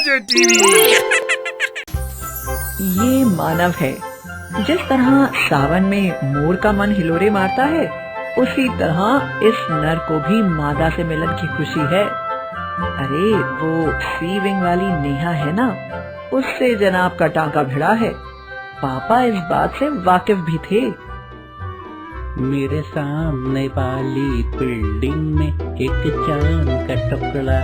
जो टीवी। ये मानव है। जिस तरह सावन में मोर का मन हिलोरे मारता है, उसी तरह इस नर को भी मादा से मिलन की खुशी है। अरे वो सी विंग वाली नेहा है ना, उससे जनाब का टांका भिड़ा है। पापा इस बात से वाकिफ भी थे। मेरे सामने वाली बिल्डिंग में एक चांद का टुकड़ा।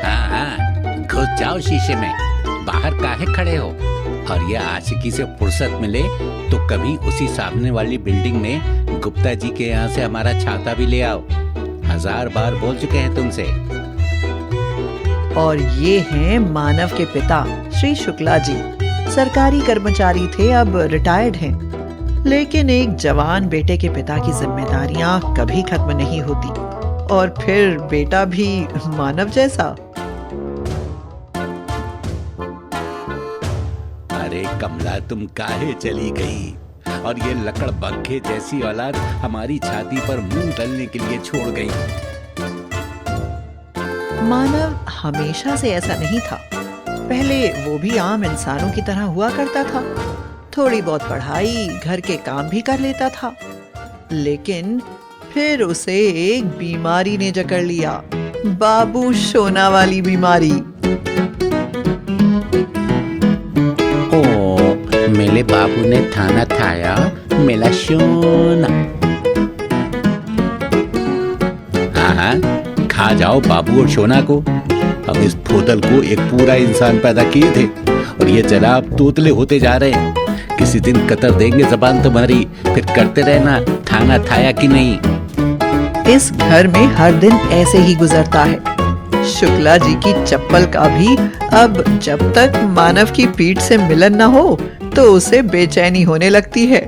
हाँ, घुस जाओ शीशे में, बाहर काहे खड़े हो? और ये आशिकी से फुर्सत मिले तो कभी उसी सामने वाली बिल्डिंग में गुप्ता जी के यहाँ से हमारा छाता भी ले आओ। 1000 बार बोल चुके हैं तुमसे। और ये हैं मानव के पिता श्री शुक्ला जी। सरकारी कर्मचारी थे, अब रिटायर्ड हैं। लेकिन एक जवान बेटे के पिता की जिम्मेदारियां कभी खत्म नहीं होती, और फिर बेटा भी मानव जैसा। अरे कमला, तुम काहे चली गई? और ये लकड़ बग्घे जैसी औलाद हमारी छाती पर मुंह डालने के लिए छोड़ गई। मानव हमेशा से ऐसा नहीं था। पहले वो भी आम इंसानों की तरह हुआ करता था। थोड़ी बहुत पढ़ाई, घर के काम भी कर लेता था। लेकिन फिर उसे एक बीमारी ने जकड़ लिया, बाबू सोना वाली बीमारी। मेरे बाबू ने थाना थाया मेला सोना। हाँ, खा जाओ बाबू और सोना को। हम इस फोतल को एक पूरा इंसान पैदा किए थे, और ये जनाब तोतले होते जा रहे हैं। किसी दिन कतर देंगे जबान तुम्हारी, फिर करते रहना थाना थाया कि नहीं। इस घर में हर दिन ऐसे ही गुजरता है। शुक्ला जी की चप्पल का भी अब जब तक मानव की पीठ से मिलन न हो तो उसे बेचैनी होने लगती है।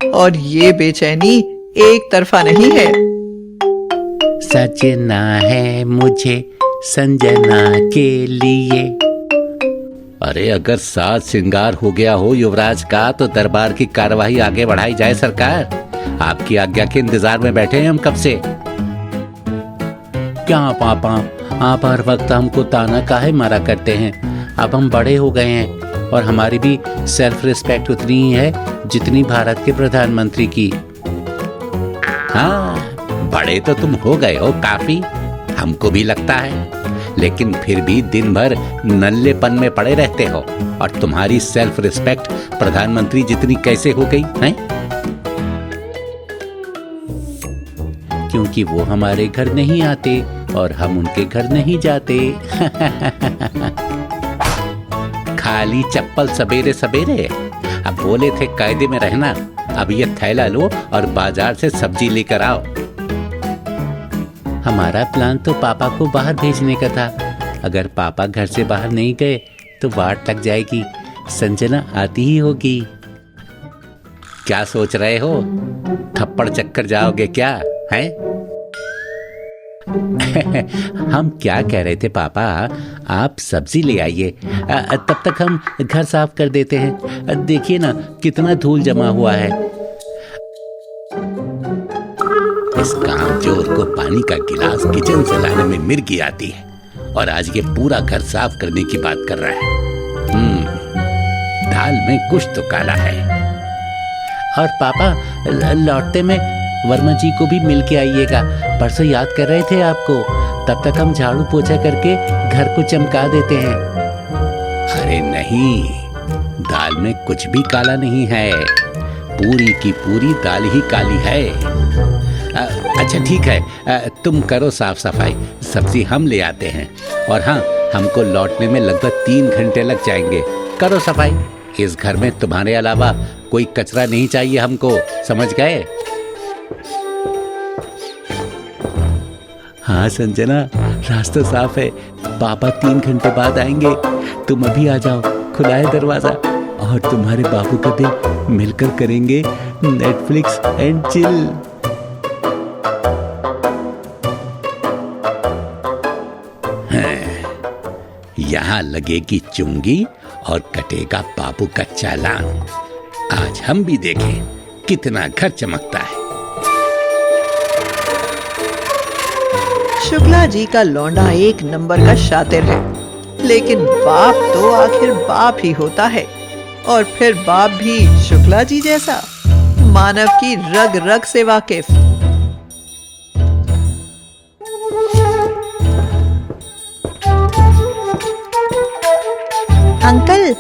और ये बेचैनी एक तरफा नहीं है। सजना है मुझे संजना के लिए। अरे अगर साज श्रृंगार हो गया हो युवराज का, तो दरबार की कार्यवाही आगे बढ़ाई जाए सरकार। आपकी आज्ञा के इंतजार में बैठे हैं हम कब से। क्या पापा, आप हर वक्त हमको ताना काहे मारा करते हैं? अब हम बड़े हो गए हैं, और हमारी भी सेल्फ रिस्पेक्ट उतनी ही है जितनी भारत के प्रधानमंत्री की। हाँ, बड़े तो तुम हो गए हो काफी, हमको भी लगता है। लेकिन फिर भी दिन भर नल्लेपन में पड़े रहते हो, और तुम्हारी सेल्फ रिस्पेक्ट प्रधानमंत्री जितनी कैसे हो गई है? क्योंकि वो हमारे घर नहीं आते और हम उनके घर नहीं जाते। खाली चप्पल सवेरे सवेरे। अब बोले थे कायदे में रहना, अब ये थैला लो और बाजार से सब्जी लेकर आओ। हमारा प्लान तो पापा को बाहर भेजने का था। अगर पापा घर से बाहर नहीं गए तो वाट लग जाएगी, संजना आती ही होगी। क्या सोच रहे हो? थप्पड़ चक्कर जाओगे क्या है? हम क्या कह रहे थे पापा, आप सब्जी ले आइए, तब तक हम घर साफ कर देते हैं। देखिए ना कितना धूल जमा हुआ है। इस कामचोर को पानी का गिलास किचन से लाने में मिर्गी आती है, और आज ये पूरा घर साफ करने की बात कर रहा है। दाल में कुछ तो काला है। और पापा लौटते में वर्मा जी को भी मिल के आइएगा, परसों याद कर रहे थे आपको। तब तक हम झाड़ू पोछा करके घर को चमका देते हैं। अरे नहीं, दाल में कुछ भी काला नहीं है, पूरी की पूरी दाल ही काली है। अच्छा ठीक है, तुम करो साफ सफाई, सब्जी हम ले आते हैं। और हाँ, हमको लौटने में लगभग 3 घंटे लग जाएंगे। करो सफाई, इस घर में तुम्हारे अलावा कोई कचरा नहीं चाहिए हमको, समझ गए? हाँ संजना, रास्ता साफ है, पापा 3 घंटे बाद आएंगे। तुम अभी आ जाओ, खुला है दरवाजा, और तुम्हारे बाबू का दिन मिलकर करेंगे नेटफ्लिक्स एंड चिल। यहाँ लगेगी चुंगी और कटेगा बाबू का चालान। आज हम भी देखें कितना घर चमकता है। शुक्ला जी का लौंडा एक नंबर का शातिर है, लेकिन बाप तो आखिर बाप ही होता है, और फिर बाप भी शुक्ला जी जैसा, मानव की रग रग से वाकिफ। अंकल,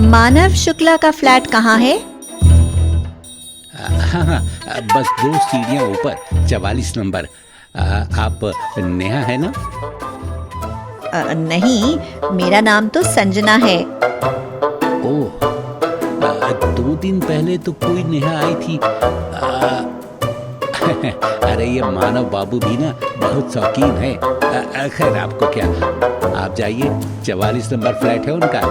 मानव शुक्ला का फ्लैट कहाँ है? हाँ हाँ, बस 2 सीढ़ियाँ ऊपर, 44 नंबर। आप नेहा है ना? नहीं, मेरा नाम तो संजना है। ओह, 2 दिन पहले तो कोई नेहा आई थी। अरे ये मानव बाबू भी ना बहुत शौकीन है। खैर आपको क्या, आप जाइए, 44 नंबर फ्लैट है उनका।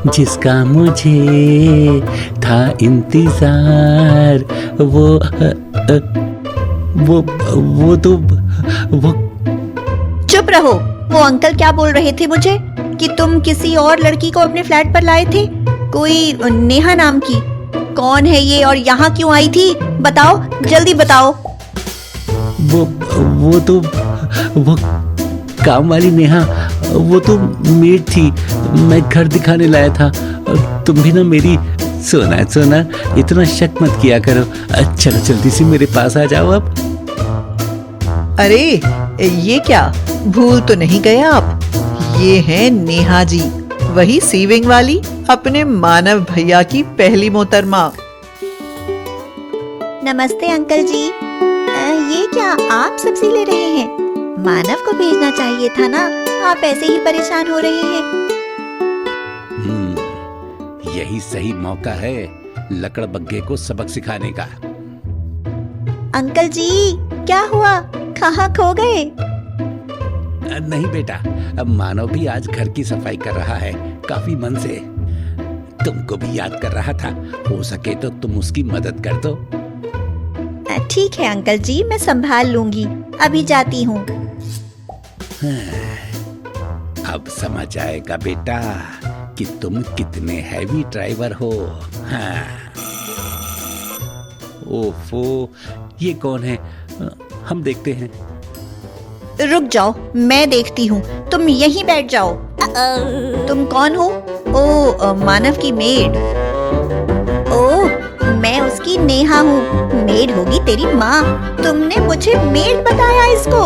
जिसका मुझे था इंतजार, वो चुप रहो। वो अंकल क्या बोल रहे थे मुझे कि तुम किसी और लड़की को अपने फ्लैट पर लाए थे, कोई नेहा नाम की। कौन है ये और यहाँ क्यों आई थी? बताओ, जल्दी बताओ। वो काम वाली नेहा, वो तो मेड थी, मैं घर दिखाने लाया था। तुम भी ना मेरी सोना इतना शक मत किया करो। चलो जल्दी से मेरे पास आ जाओ अब। अरे ये क्या, भूल तो नहीं गए आप? ये हैं नेहा जी, वही सीविंग वाली, अपने मानव भैया की पहली मोहतरमा। नमस्ते अंकल जी। ये क्या आप सब्जी ले रहे हैं? मानव को भेजना चाहिए था ना, आप ऐसे ही परेशान हो रहे हैं। यही सही मौका है लकड़ बग्गे को सबक सिखाने का। अंकल जी, क्या हुआ? कहाँ खो गए? नहीं बेटा, अब मानव भी आज घर की सफाई कर रहा है काफी मन से। तुमको भी याद कर रहा था, हो सके तो तुम उसकी मदद कर दो। ठीक है अंकल जी, मैं संभाल लूंगी, अभी जाती हूँ। अब समझ आएगा बेटा कि तुम कितने हैवी ड्राइवर हो। हाँ। ओफो, ये कौन है? हम देखते हैं। रुक जाओ, मैं देखती हूँ, तुम यहीं बैठ जाओ। तुम कौन हो? ओ, मानव की मेड। ओ, मैं उसकी नेहा हूँ। मेड होगी तेरी माँ, तुमने मुझे मेड बताया इसको।